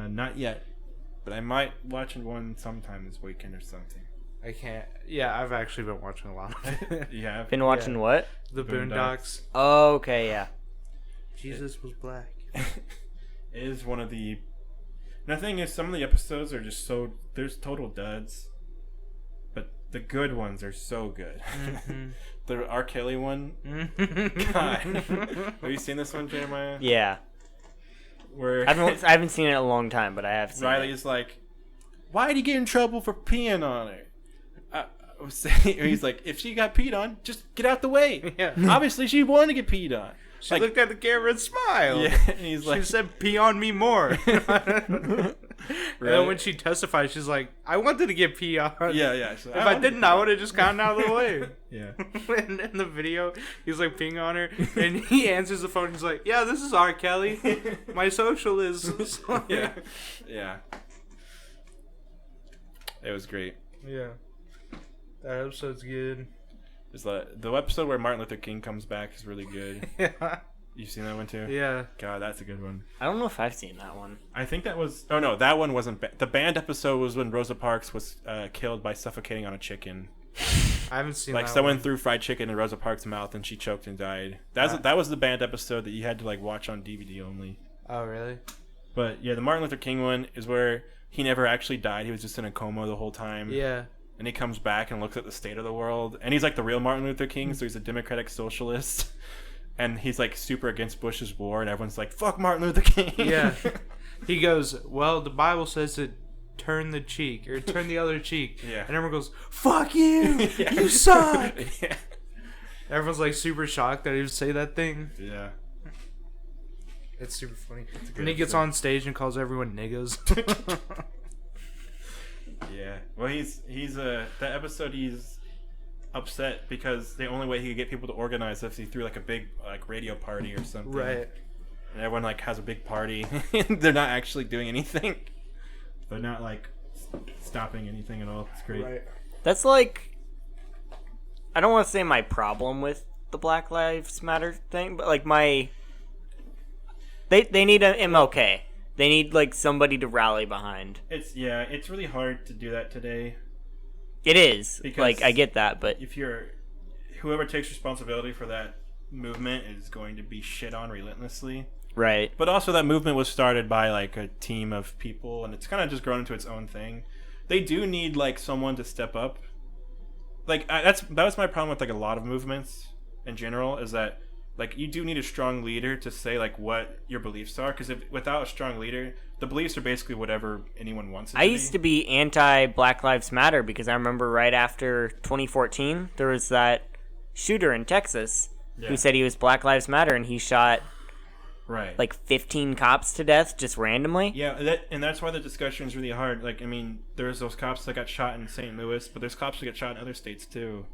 Not yet. But I might watch one sometime this weekend or something. I can't. Yeah, I've actually been watching a lot of it. You have? Been watching what? The Boondocks. Oh, okay, yeah. Jesus was black. It is one of the... And the thing is, some of the episodes are just so... There's total duds. But the good ones are so good. Mm-hmm. The R. Kelly one? God. Have you seen this one, Jeremiah? Yeah. Where I haven't seen it in a long time, but I have seen Riley it. is like, why did he get in trouble for peeing on her? He's like, if she got peed on, just get out the way. Yeah. Obviously, she wanted to get peed on. She looked at the camera and smiled. Yeah, and he's like, she said, pee on me more. And then when she testified, she's like, I wanted to get pee on. Yeah. Like, if I didn't, I would have just gotten out of the way. Yeah. And in the video, he's like peeing on her, and he answers the phone. He's like, yeah, this is R. Kelly. My social is... Yeah. It was great. Yeah. That episode's good. Is the episode where Martin Luther King comes back is really good. Yeah. You've seen that one too? Yeah. God, that's a good one. I don't know if I've seen that one. I think that was... Oh, no, that one wasn't... The band episode was when Rosa Parks was killed by suffocating on a chicken. I haven't seen Like, that someone one. threw fried chicken in Rosa Parks' mouth and she choked and died. That was the band episode that you had to, like, watch on DVD only. Oh, really? But, yeah, the Martin Luther King one is where he never actually died. He was just in a coma the whole time. Yeah. And he comes back and looks at the state of the world. And he's, like, the real Martin Luther King, so he's a democratic socialist. And he's, like, super against Bush's war, and everyone's like, fuck Martin Luther King. Yeah. He goes, well, the Bible says to turn the cheek, or turn the other cheek. Yeah. And everyone goes, fuck you! Yeah. You suck! Yeah. Everyone's, like, super shocked that he would say that thing. Yeah. It's super funny. good And he gets episode. on stage and calls everyone niggas. Yeah. Well, that episode he's upset because the only way he could get people to organize is if he threw like a big like radio party or something. Right. And everyone like has a big party. They're not actually doing anything. They're not like stopping anything at all. It's great. Right. That's like, I don't want to say my problem with the Black Lives Matter thing, but like they need an MLK. They need like somebody to rally behind. It's really hard to do that today. It is. Because like, I get that, but If whoever takes responsibility for that movement is going to be shit on relentlessly. right. But also that movement was started by like a team of people and it's kind of just grown into its own thing. They do need like someone to step up. Like that was my problem with like a lot of movements in general is that like you do need a strong leader to say like what your beliefs are because without a strong leader, the beliefs are basically whatever anyone wants it to I be. used to be anti Black Lives Matter because I remember right after 2014 there was that shooter in Texas who said he was Black Lives Matter and he shot right. like 15 cops to death just randomly. Yeah, that's why the discussion is really hard. Like, I mean, there's those cops that got shot in St. Louis, but there's cops that get shot in other states too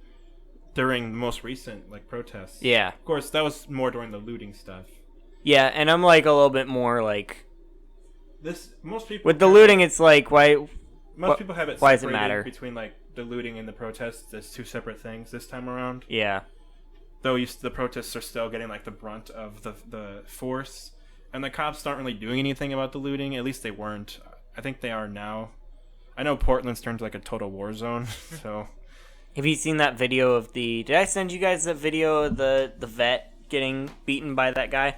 during the most recent like protests. Yeah. Of course, that was more during the looting stuff. Yeah, and I'm like a little bit more like Most people with the looting it's like most people have it why does it separated matter? between like the looting and the protests as two separate things this time around. yeah. Though the protests are still getting like the brunt of the force, and the cops aren't really doing anything about the looting. At least they weren't. I think they are now. I know Portland's turned to like a total war zone. So Have you seen that video of did I send you guys that video of the vet getting beaten by that guy?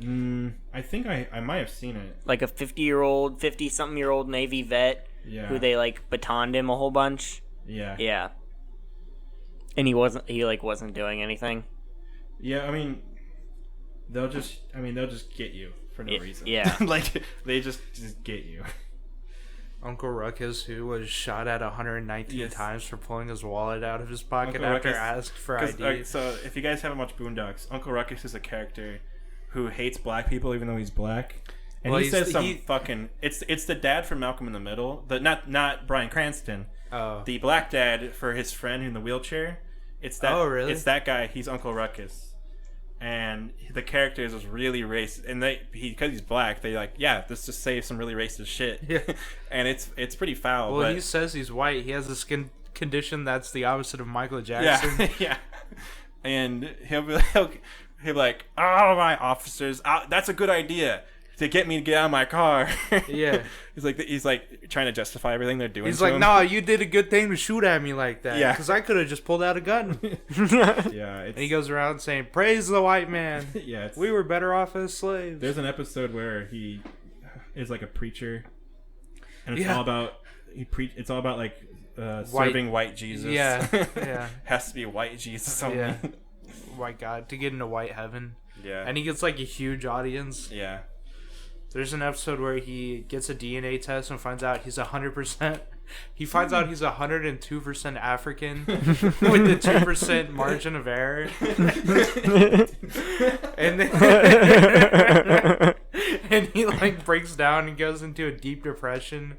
I think I might have seen it. Like a 50-something-year-old Navy vet Yeah. who they like batoned him a whole bunch. Yeah. Yeah. And he wasn't doing anything. Yeah. I mean, they'll just get you for no reason. Yeah. Like they just get you. Uncle Ruckus, who was shot at 119 Yes. times for pulling his wallet out of his pocket Uncle after Ruckus- asked for ID. So if you guys haven't watched Boondocks, Uncle Ruckus is a character who hates black people even though he's black. And Well, he says he- fucking it's the dad from Malcolm in the Middle, not Bryan Cranston. Oh. The black dad for his friend in the wheelchair. It's that Oh, really? It's that guy, he's Uncle Ruckus. And the character is really racist and because he's black, they like, yeah, let's just say some really racist shit. Yeah. And it's pretty foul. Well, but he says he's white. He has a skin condition that's the opposite of Michael Jackson. yeah, yeah. And he'll be like, oh, my officers, that's a good idea to get me to get out of my car. Yeah. he's like trying to justify everything they're doing. He's to like, him. no, you did a good thing to shoot at me like that. Yeah. Because I could have just pulled out a gun. Yeah, And he goes around saying, praise the white man. yeah. We were better off as slaves. There's an episode where he is like a preacher, and it's Yeah. all about it's all about like serving white Jesus. Yeah, yeah. Has to be white Jesus only. Yeah. White God, to get into white heaven. Yeah. And he gets like a huge audience. Yeah. There's an episode where he gets a DNA test and finds out he's 100%. He finds out he's 102% African with the 2% margin of error. And then, and he like breaks down and goes into a deep depression.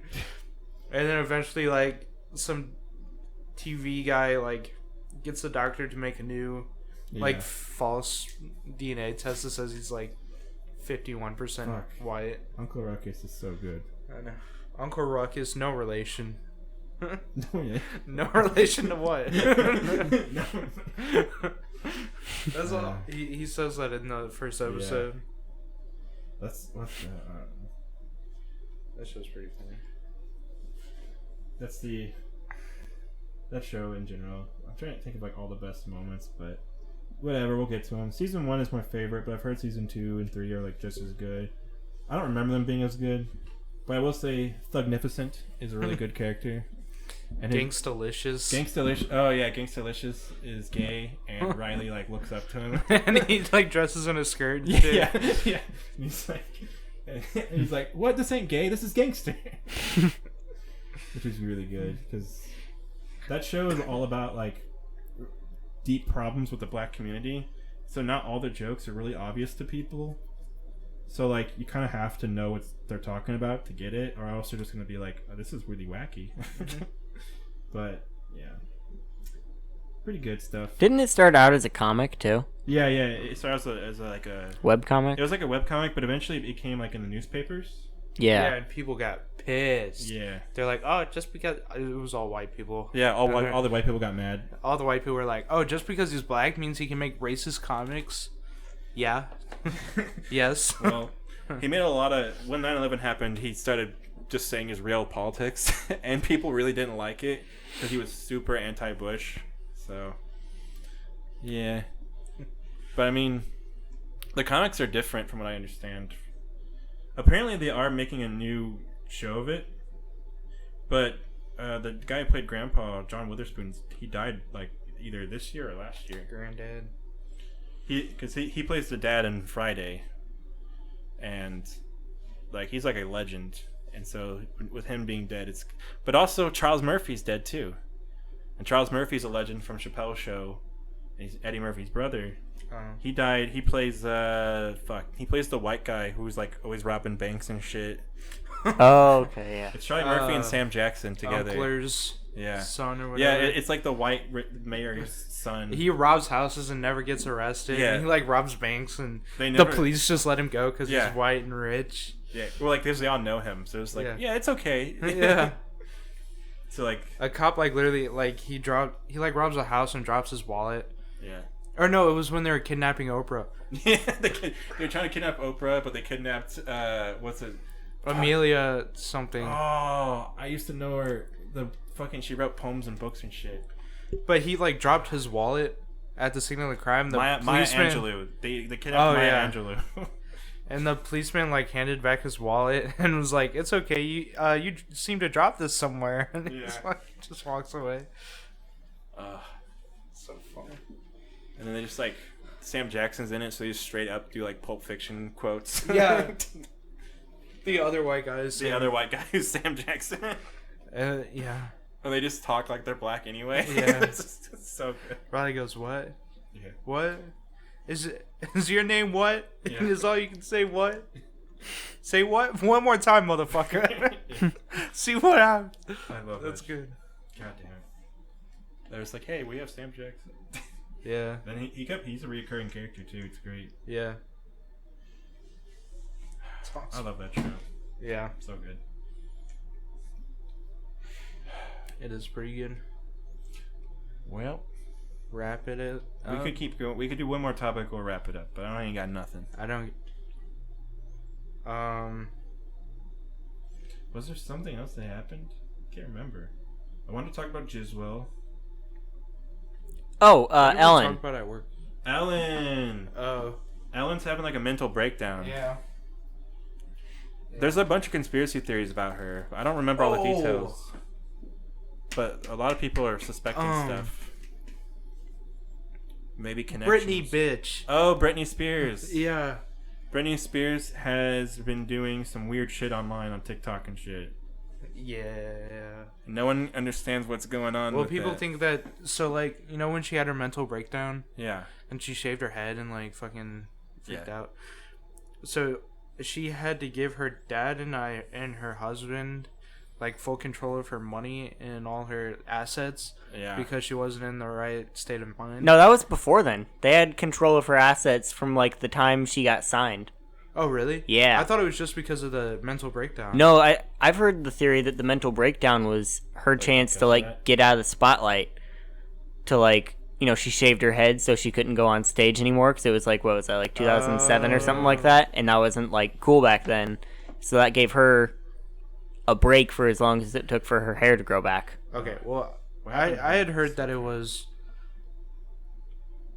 And then eventually like some TV guy like gets the doctor to make a new like Yeah. false DNA test that says he's like 51% Fuck. white. Uncle Ruckus is so good. I know. Uncle Ruckus, no relation. No, yeah. No relation to what? No. That's all. He says that in the first episode. What's that? That show's pretty funny. That's that show in general. I'm trying to think of like all the best moments, but whatever, we'll get to them. Season 1 is my favorite, but I've heard season 2 and 3 are like just as good. I don't remember them being as good, but I will say Thugnificent is a really good character. And Gangstalicious. Oh yeah, Gangstalicious is gay, and Riley like looks up to him, and he like dresses in a skirt. And shit. Yeah. And he's like, "What? This ain't gay. This is gangster." Which is really good because that show is all about like deep problems with the black community. So not all the jokes are really obvious to people. So like you kind of have to know what they're talking about to get it, or else you're just gonna be like, "Oh, this is really wacky." But yeah, pretty good stuff. Didn't it start out as a comic too? Yeah. It started as like a web comic. It was like a web comic, but eventually it became like in the newspapers. Yeah, and people got pissed. Yeah, they're like, "Oh, just because it was all white people." Yeah, all the white people got mad. All the white people were like, "Oh, just because he's black means he can make racist comics." Yeah. Yes. Well, he made a lot of when 9/11 happened. He started just saying his real politics, and people really didn't like it because he was super anti-Bush. So, yeah. But I mean, the comics are different from what I understand. Apparently, they are making a new show of it, but the guy who played Grandpa, John Witherspoon, he died like either this year or last year. Granddad. Because he plays the dad in Friday, and like he's like a legend, and so with him being dead, it's. But also Charles Murphy's dead too, and Charles Murphy's a legend from Chappelle's Show. He's Eddie Murphy's brother. He died. He plays He plays the white guy who's like always robbing banks and shit. Oh, okay, yeah. It's Charlie Murphy and Sam Jackson together. Uncler's son or Yeah, whatever. it's like the white mayor's son. He robs houses and never gets arrested. Yeah. And he like robs banks and the police just let him go because Yeah. he's white and rich. Yeah, well, like they all know him, so it's like, yeah it's okay. Yeah. So like a cop like literally like he like robs a house and drops his wallet. Yeah. Or no, it was when they were kidnapping Oprah. Yeah, they were trying to kidnap Oprah, but they kidnapped what's it? Amelia something. Oh, I used to know her. She wrote poems and books and shit. But he like dropped his wallet at the scene of the crime. The Maya Angelou. They kidnapped Maya Angelou. And the policeman like handed back his wallet and was like, "It's okay. You seem to drop this somewhere." And he just walks away. So funny. And then they just like Sam Jackson's in it, so you straight up do like Pulp Fiction quotes. Yeah. The other white guys. The other white guy is Sam Jackson. Yeah. And they just talk like they're black anyway. Yeah. it's so good. Riley goes, "What? Yeah. What? Is your name what?" Yeah. Is all you can say what? Say what? One more time, motherfucker. See what happens. I love That's that. good. God damn it. They're just like, hey, we have Sam Jackson. Yeah. Then he's a recurring character too. It's great. Yeah. It's awesome. I love that show. Yeah. So good. It is pretty good. Well, Wrap it up. we could keep going. We could do one more topic or wrap it up, but I ain't got nothing. I don't. Was there something else that happened? I can't remember. I wanted to talk about Giswell. Oh, What did we Ellen. talk about at work. Ellen. Oh. Ellen's having like a mental breakdown. Yeah. There's a bunch of conspiracy theories about her. I don't remember all the details. But a lot of people are suspecting stuff. Maybe connections. Britney, bitch. Oh, Britney Spears. Yeah. Britney Spears has been doing some weird shit online on TikTok and shit. Yeah. No one understands what's going on. Well, with people that. think that. So, like, you know, when she had her mental breakdown Yeah. and she shaved her head and, like, fucking freaked Yeah. out. So, she had to give her dad and her husband, like, full control of her money and all her assets. Yeah. Because she wasn't in the right state of mind. No, that was before then. They had control of her assets from like the time she got signed. Oh, really? Yeah. I thought it was just because of the mental breakdown. No, I've heard the theory that the mental breakdown was her chance to like get out of the spotlight. To like, you know, she shaved her head so she couldn't go on stage anymore because it was like, what was that, like 2007 or something like that, and that wasn't like cool back then. So that gave her a break for as long as it took for her hair to grow back. Okay, well, I had heard that it was.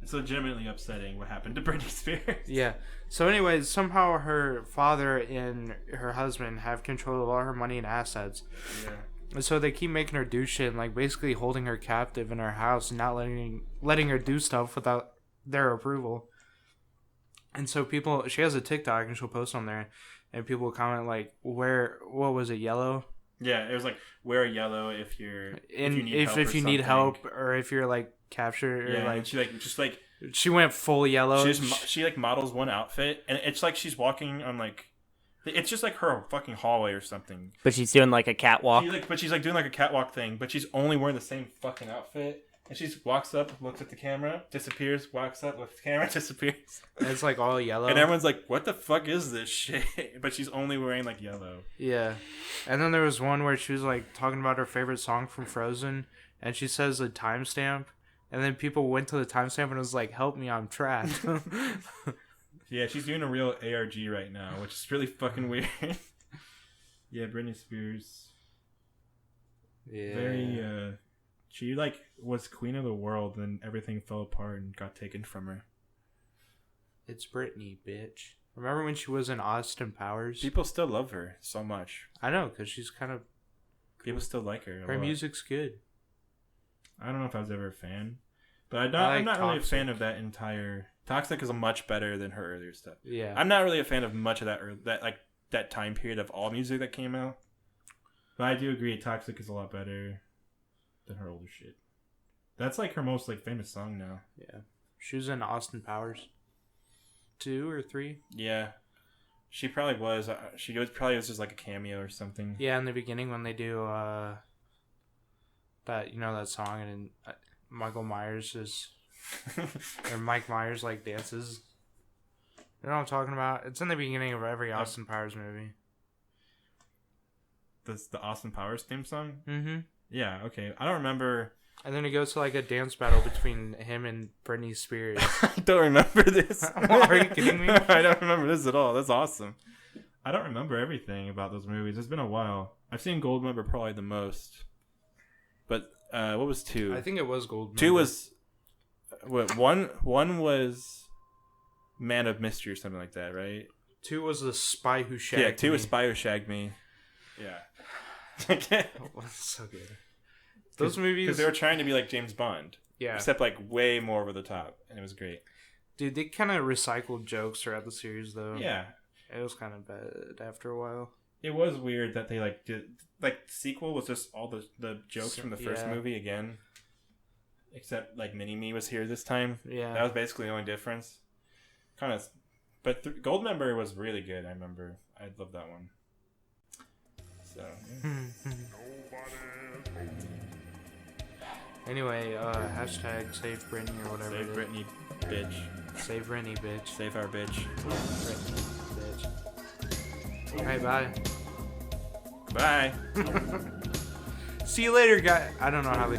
It's legitimately upsetting what happened to Britney Spears. Yeah. So anyways, somehow her father and her husband have control of all her money and assets. Yeah. And so they keep making her do shit, and like basically holding her captive in her house and not letting her do stuff without their approval. And so she has a TikTok and she'll post on there, and people will comment like, what was it, yellow? Yeah, it was like, wear yellow if if you need help or if you're like captured, or like she went full yellow. She like models one outfit, and it's like she's walking on like, it's just like her fucking hallway or something. But she's doing like a catwalk. She's like doing like a catwalk thing, but she's only wearing the same fucking outfit. And she just walks up, looks at the camera, disappears, walks up, looks at the camera, disappears. And it's like all yellow. And everyone's like, what the fuck is this shit? But she's only wearing like yellow. Yeah. And then there was one where she was like talking about her favorite song from Frozen, and she says a timestamp, and then people went to the timestamp and was like, help me, I'm trapped. Yeah, she's doing a real ARG right now, which is really fucking weird. Yeah, Britney Spears. Yeah. Very, she like was queen of the world, and everything fell apart and got taken from her. It's Britney, bitch. Remember when she was in Austin Powers? People still love her so much. I know, because she's kind of... People still like her. Her music's good. I don't know if I was ever a fan. But I'm not really a fan of that entire... Toxic is much better than her earlier stuff. Yeah. I'm not really a fan of much of that time period of all music that came out. But I do agree Toxic is a lot better than her older shit. That's like her most like famous song now. Yeah. She was in Austin Powers 2 or 3. Yeah. She probably was. Probably was just like a cameo or something. Yeah, in the beginning when they do that song, and Michael Myers is... or Mike Myers like dances. You know what I'm talking about? It's in the beginning of every Austin Powers movie. That's the Austin Powers theme song? Mm-hmm. Yeah, okay. I don't remember. And then it goes to like a dance battle between him and Britney Spears. I don't remember this. Are you kidding me? I don't remember this at all. That's awesome. I don't remember everything about those movies. It's been a while. I've seen Goldmember probably the most. But what was 2? I think it was Goldmember. 2 was... What, one was Man of Mystery or something like that, right? 2 was The Spy Who Shagged Me. Yeah, 2 was Spy Who Shagged Me. Yeah. Oh, that's so good. Those movies... Because they were trying to be like James Bond. Yeah. Except like way more over the top. And it was great. Dude, they kind of recycled jokes throughout the series, though. Yeah. It was kind of bad after a while. It was weird that they like did... Like, the sequel was just all the jokes from the first movie again. Except, like, Mini-Me was here this time. Yeah. That was basically the only difference. Kind of... But Goldmember was really good, I remember. I loved that one. So, yeah. Anyway, hashtag save Britney or whatever. Save Britney, bitch. Save Britney, bitch. Save our bitch. Britney, bitch. Alright, bye. Bye. See you later, guys. I don't know how we...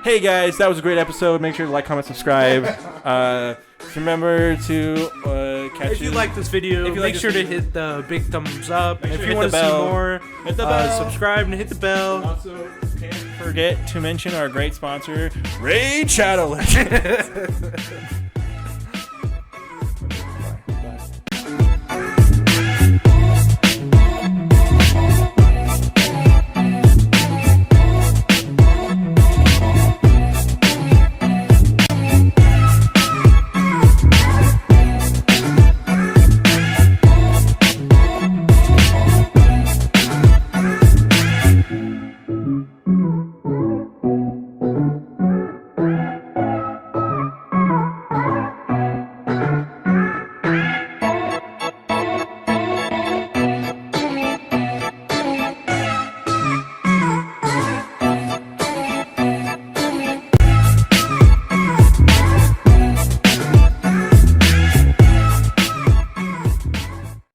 Hey guys, that was a great episode. Make sure to like, comment, subscribe. Remember to catch If you like this video, make sure to hit the big thumbs up. If you want to see more, hit the bell. Subscribe and hit the bell. Also, can't forget to mention our great sponsor, Raid Shadow Legends.